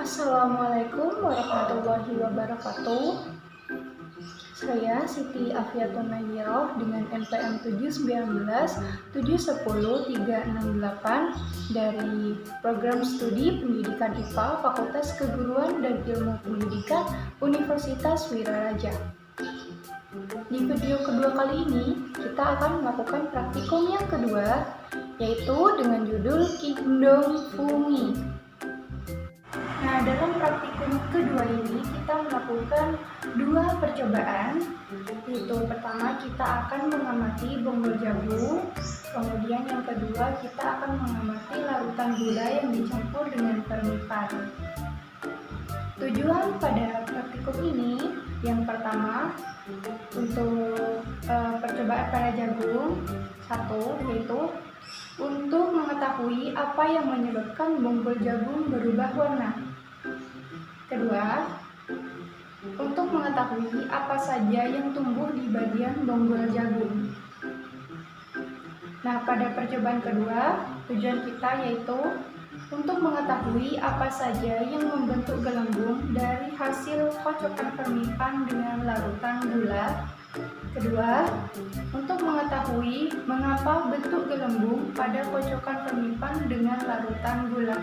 Assalamualaikum warahmatullahi wabarakatuh. Saya Siti Afiatun Nayiroh dengan NPM 719710368 dari Program Studi Pendidikan IPA Fakultas Keguruan dan Ilmu Pendidikan Universitas Wiraraja. Di video kedua kali ini, kita akan melakukan praktikum yang kedua, yaitu dengan judul Kingdom Fungi. Nah, dalam praktikum kedua ini kita melakukan dua percobaan, yaitu pertama kita akan mengamati bonggol jagung, kemudian yang kedua kita akan mengamati larutan gula yang dicampur dengan fermipan. Tujuan pada praktikum ini, yang pertama untuk percobaan pada jagung, satu yaitu untuk mengetahui apa yang menyebabkan bonggol jagung berubah warna. Kedua, untuk mengetahui apa saja yang tumbuh di bagian bonggol jagung. Nah, pada percobaan kedua, tujuan kita yaitu untuk mengetahui apa saja yang membentuk gelembung dari hasil kocokan fermipan dengan larutan gula. Kedua, untuk mengetahui mengapa bentuk gelembung pada kocokan fermipan dengan larutan gula.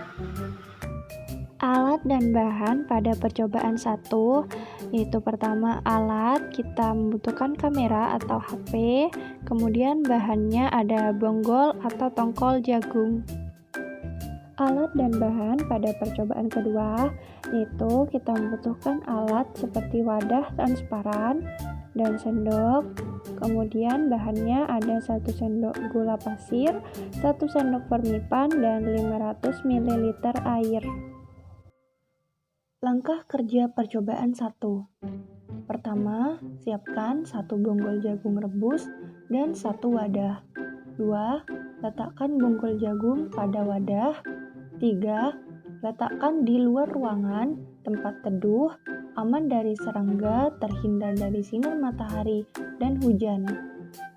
Alat dan bahan pada percobaan 1, yaitu pertama alat, kita membutuhkan kamera atau HP, kemudian bahannya ada bonggol atau tongkol jagung. Alat dan bahan pada percobaan kedua, yaitu kita membutuhkan alat seperti wadah transparan dan sendok, kemudian bahannya ada 1 sendok gula pasir, 1 sendok fermipan, dan 500 ml air. Langkah kerja percobaan 1. Pertama, siapkan 1 bonggol jagung rebus dan 1 wadah. 2. Letakkan bonggol jagung pada wadah. 3. Letakkan di luar ruangan, tempat teduh, aman dari serangga, terhindar dari sinar matahari dan hujan.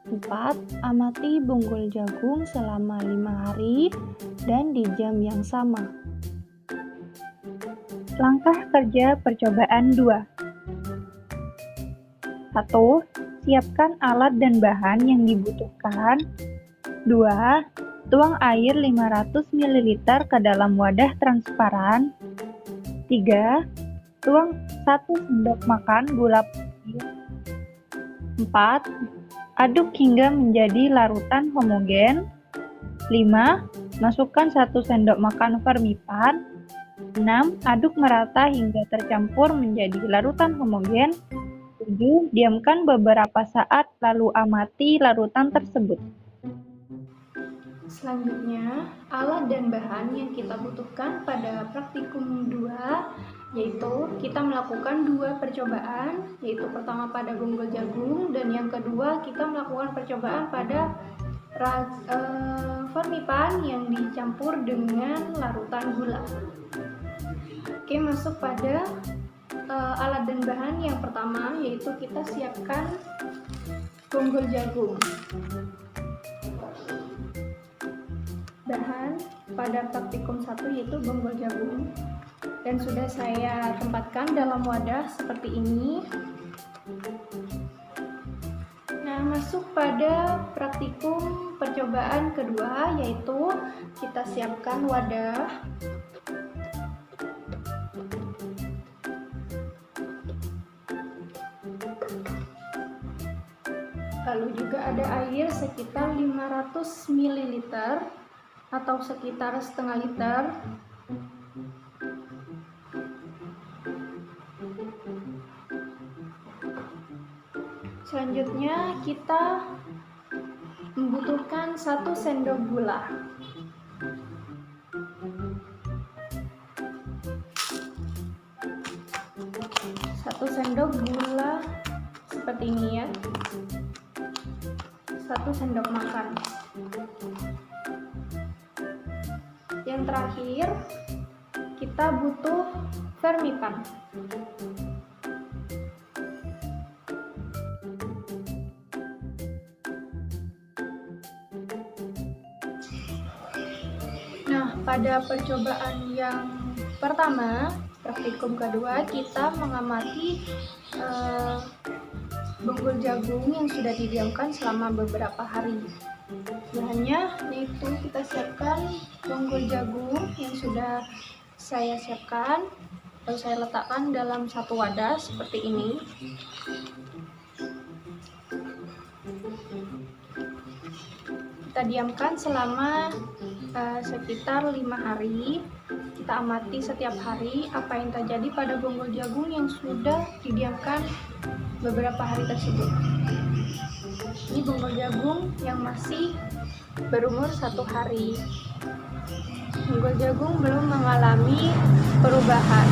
4. Amati bonggol jagung selama 5 hari dan di jam yang sama. Langkah kerja percobaan 2. 1. Siapkan alat dan bahan yang dibutuhkan. 2. Tuang air 500 ml ke dalam wadah transparan. 3. Tuang 1 sendok makan gula pasir. 4. Aduk hingga menjadi larutan homogen. 5. Masukkan 1 sendok makan fermipan. 6. Aduk merata hingga tercampur menjadi larutan homogen. 7. Diamkan beberapa saat lalu amati larutan tersebut. Selanjutnya, alat dan bahan yang kita butuhkan pada praktikum 2 yaitu kita melakukan 2 percobaan, yaitu pertama pada bonggol jagung dan yang kedua kita melakukan percobaan pada fermipan yang dicampur dengan larutan gula. Oke, masuk pada alat dan bahan yang pertama, yaitu kita siapkan bonggol jagung. Bahan pada praktikum 1 yaitu bonggol jagung, dan sudah saya tempatkan dalam wadah seperti ini. Nah, masuk pada praktikum percobaan kedua, yaitu kita siapkan wadah. Lalu juga ada air sekitar 500 ml atau sekitar setengah liter. Selanjutnya kita membutuhkan 1 sendok gula. Satu sendok gula seperti ini ya. 1 sendok makan. Yang terakhir, kita butuh fermipan. Nah, pada percobaan yang pertama, praktikum kedua kita mengamati bonggol jagung yang sudah didiamkan selama beberapa hari. Bahannya yaitu kita siapkan bonggol jagung yang sudah saya siapkan, lalu saya letakkan dalam satu wadah seperti ini. Kita diamkan selama sekitar 5 hari. Kita amati setiap hari apa yang terjadi pada bonggol jagung yang sudah didiamkan beberapa hari tersebut. Ini bonggol jagung yang masih berumur 1 hari. Bonggol jagung belum mengalami perubahan.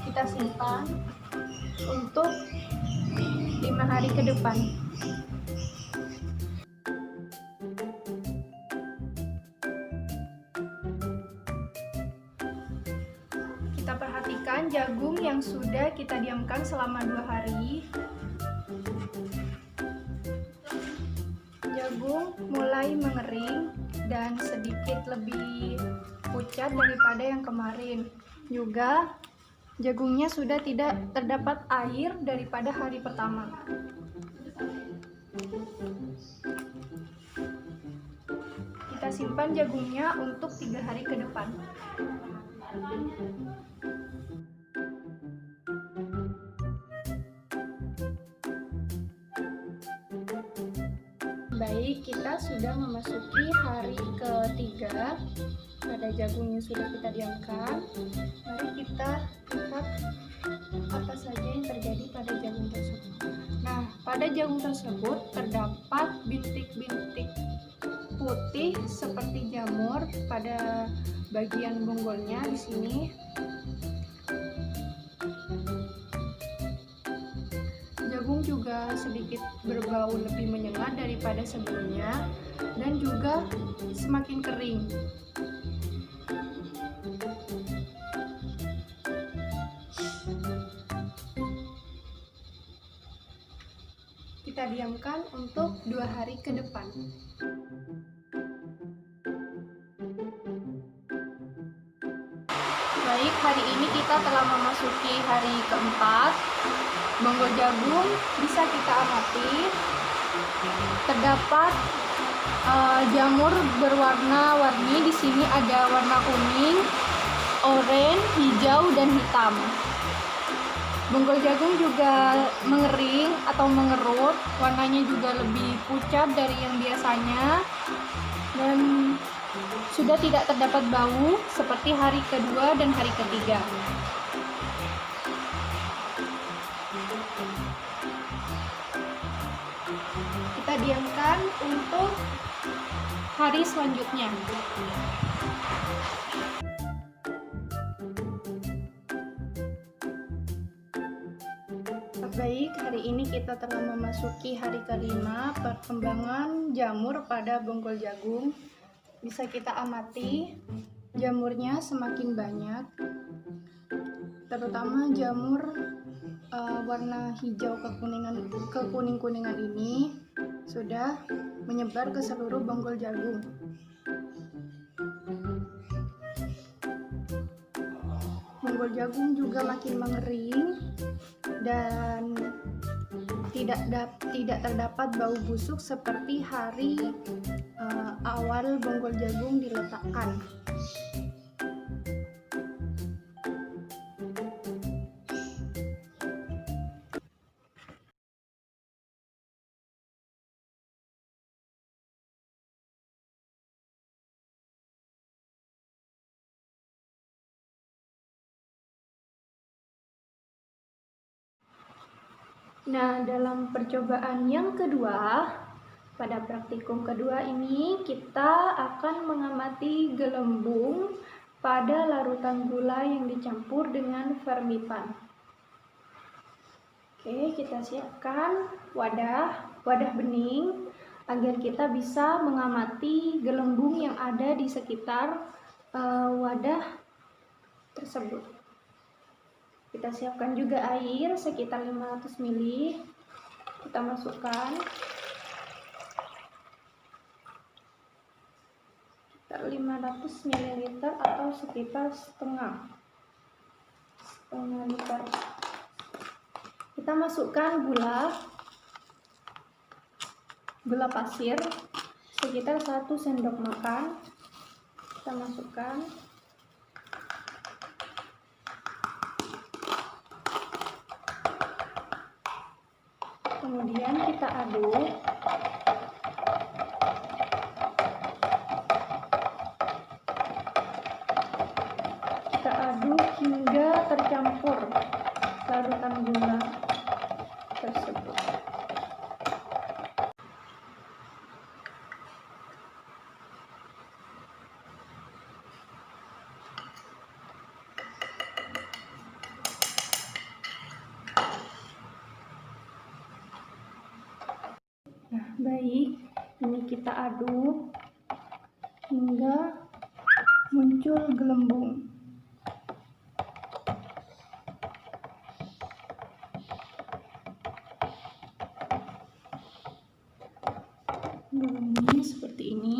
Kita simpan untuk 5 hari ke depan. Kita perhatikan jagung yang sudah kita diamkan selama 2 hari. Jagung mulai mengering dan sedikit lebih pucat daripada yang kemarin. Juga jagungnya sudah tidak terdapat air daripada hari pertama. Kita simpan jagungnya untuk 3 hari ke depan. Baik, kita sudah memasuki hari ketiga pada jagung yang sudah kita diamkan. Mari kita lihat apa saja yang terjadi pada jagung tersebut. Nah, pada jagung tersebut terdapat bintik-bintik putih seperti jamur pada bagian bonggolnya di sini. Jagung juga sedikit berbau lebih menyengat daripada sebelumnya dan juga semakin kering. Kita diamkan untuk 2 hari ke depan. Baik, hari ini kita telah memasuki hari keempat. Bonggol jagung bisa kita amati. Terdapat jamur berwarna-warni. Di sini ada warna kuning, oranye, hijau, dan hitam. Bonggol jagung juga mengering atau mengerut. Warnanya juga lebih pucat dari yang biasanya. Dan sudah tidak terdapat bau seperti hari kedua dan hari ketiga. Kita diamkan untuk hari selanjutnya. Baik, hari ini kita telah memasuki hari kelima perkembangan jamur pada bonggol jagung. Bisa kita amati jamurnya semakin banyak, terutama jamur warna hijau kekuning-kuningan ini sudah menyebar ke seluruh bonggol jagung. Bonggol jagung juga makin mengering dan tidak terdapat bau busuk seperti hari awal bonggol jagung diletakkan. Nah, dalam percobaan yang kedua, pada praktikum kedua ini kita akan mengamati gelembung pada larutan gula yang dicampur dengan vermipan. Oke, kita siapkan wadah bening agar kita bisa mengamati gelembung yang ada di sekitar wadah tersebut. Kita siapkan juga air sekitar 500 ml. Kita masukkan. Kita sekitar 500 ml atau sekitar setengah liter. Kita masukkan gula pasir sekitar 1 sendok makan. Kita masukkan. Kemudian kita aduk. Kita aduk hingga tercampur larutan gula tersebut. Nah, baik, ini kita aduk hingga muncul gelembung. Gelembungnya seperti ini.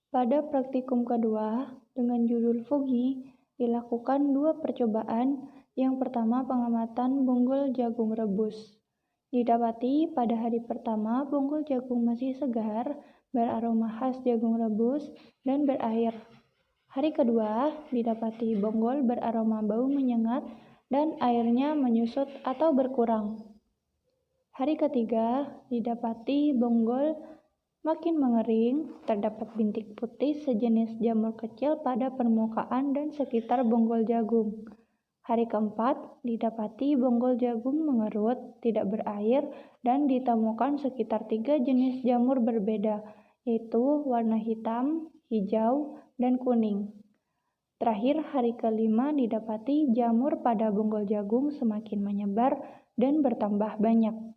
Pada praktikum kedua, dengan judul Fugi, dilakukan 2 percobaan. Yang pertama, pengamatan bonggol jagung rebus. Didapati pada hari pertama, bonggol jagung masih segar, beraroma khas jagung rebus, dan berair. Hari kedua, didapati bonggol beraroma bau menyengat, dan airnya menyusut atau berkurang. Hari ketiga, didapati bonggol makin mengering, terdapat bintik putih sejenis jamur kecil pada permukaan dan sekitar bonggol jagung. Hari keempat, didapati bonggol jagung mengerut, tidak berair, dan ditemukan sekitar 3 jenis jamur berbeda, yaitu warna hitam, hijau, dan kuning. Terakhir, hari kelima, didapati jamur pada bonggol jagung semakin menyebar dan bertambah banyak.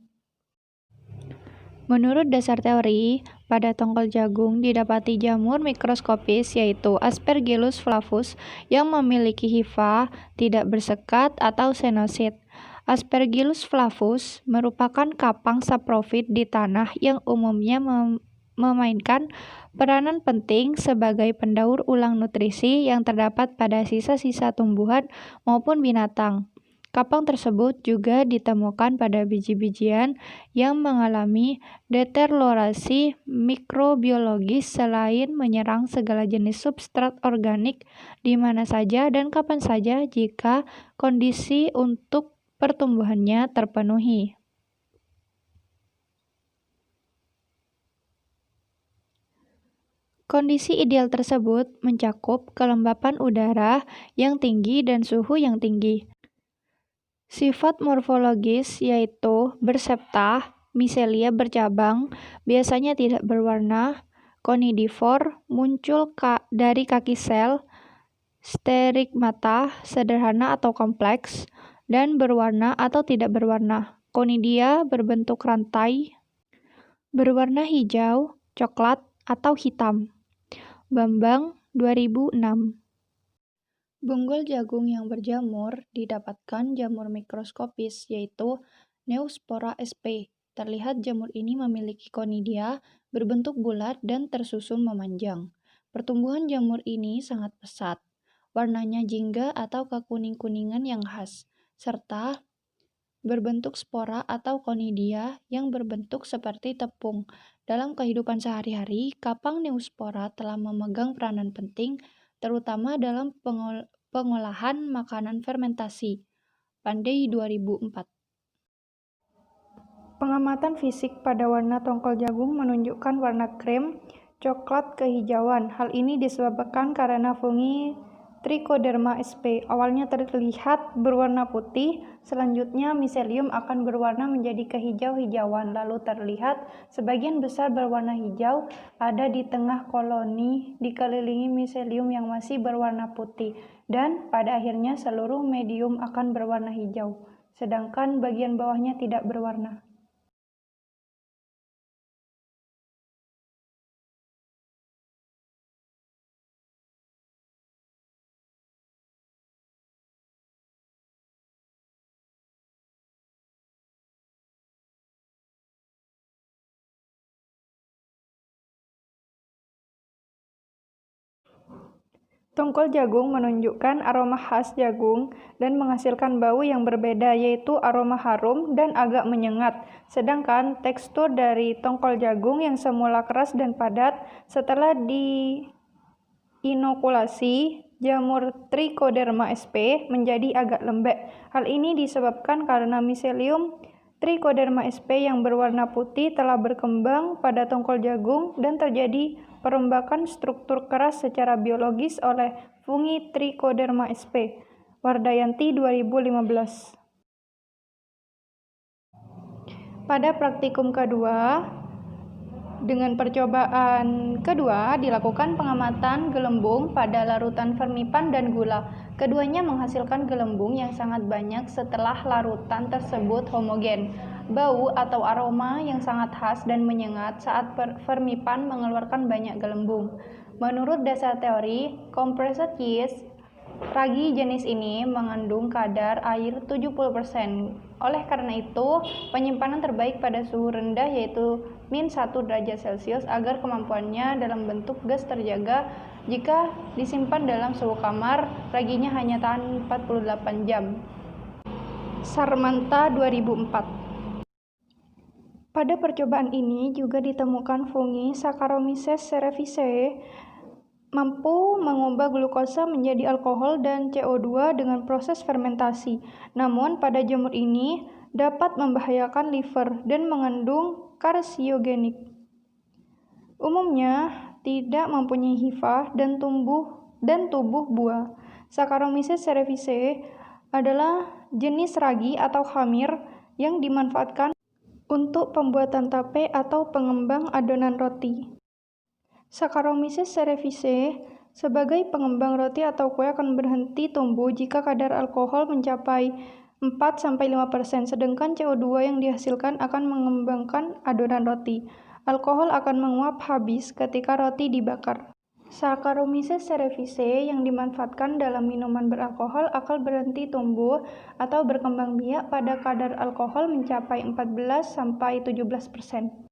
Menurut dasar teori, pada tongkol jagung didapati jamur mikroskopis yaitu Aspergillus flavus yang memiliki hifa, tidak bersekat atau senosit. Aspergillus flavus merupakan kapang saprofit di tanah yang umumnya memainkan peranan penting sebagai pendaur ulang nutrisi yang terdapat pada sisa-sisa tumbuhan maupun binatang. Kapang tersebut juga ditemukan pada biji-bijian yang mengalami deteriorasi mikrobiologis selain menyerang segala jenis substrat organik di mana saja dan kapan saja jika kondisi untuk pertumbuhannya terpenuhi. Kondisi ideal tersebut mencakup kelembapan udara yang tinggi dan suhu yang tinggi. Sifat morfologis yaitu bersepta, miselia bercabang, biasanya tidak berwarna, konidivor, muncul dari kaki sel, sterigmata, sederhana atau kompleks, dan berwarna atau tidak berwarna. Konidia berbentuk rantai, berwarna hijau, coklat, atau hitam. Bambang 2006. Bonggol jagung yang berjamur didapatkan jamur mikroskopis yaitu Neospora sp. Terlihat jamur ini memiliki konidia, berbentuk bulat dan tersusun memanjang. Pertumbuhan jamur ini sangat pesat. Warnanya jingga atau kekuning-kuningan yang khas, serta berbentuk spora atau konidia yang berbentuk seperti tepung. Dalam kehidupan sehari-hari, kapang Neospora telah memegang peranan penting terutama dalam pengolahan makanan fermentasi. Pandey 2004. Pengamatan fisik pada warna tongkol jagung menunjukkan warna krem, coklat kehijauan. Hal ini disebabkan karena fungi Trichoderma sp awalnya terlihat berwarna putih, selanjutnya miselium akan berwarna menjadi kehijau-hijauan, lalu terlihat sebagian besar berwarna hijau ada di tengah koloni dikelilingi miselium yang masih berwarna putih, dan pada akhirnya seluruh medium akan berwarna hijau, sedangkan bagian bawahnya tidak berwarna. Tongkol jagung menunjukkan aroma khas jagung dan menghasilkan bau yang berbeda, yaitu aroma harum dan agak menyengat. Sedangkan tekstur dari tongkol jagung yang semula keras dan padat setelah diinokulasi jamur Trichoderma sp menjadi agak lembek. Hal ini disebabkan karena miselium Trichoderma sp yang berwarna putih telah berkembang pada tongkol jagung dan terjadi perombakan struktur keras secara biologis oleh fungi Trichoderma sp. Wardayanti 2015. Pada praktikum kedua, dengan percobaan kedua dilakukan pengamatan gelembung pada larutan fermipan dan gula. Keduanya menghasilkan gelembung yang sangat banyak setelah larutan tersebut homogen. Bau atau aroma yang sangat khas dan menyengat saat fermipan mengeluarkan banyak gelembung. Menurut dasar teori, compressed yeast, ragi jenis ini mengandung kadar air 70%. Oleh karena itu, penyimpanan terbaik pada suhu rendah yaitu -1 derajat Celcius agar kemampuannya dalam bentuk gas terjaga. Jika disimpan dalam suhu kamar, raginya hanya tahan 48 jam. Sarmanta 2004. Pada percobaan ini juga ditemukan fungi Saccharomyces cerevisiae mampu mengubah glukosa menjadi alkohol dan CO2 dengan proses fermentasi. Namun pada jamur ini dapat membahayakan liver dan mengandung karsiogenik. Umumnya tidak mempunyai hifa dan tubuh buah. Saccharomyces cerevisiae adalah jenis ragi atau khamir yang dimanfaatkan untuk pembuatan tape atau pengembang adonan roti. Saccharomyces cerevisiae sebagai pengembang roti atau kue akan berhenti tumbuh jika kadar alkohol mencapai 4-5%, sedangkan CO2 yang dihasilkan akan mengembangkan adonan roti. Alkohol akan menguap habis ketika roti dibakar. Saccharomyces cerevisiae yang dimanfaatkan dalam minuman beralkohol akan berhenti tumbuh atau berkembang biak pada kadar alkohol mencapai 14-17%.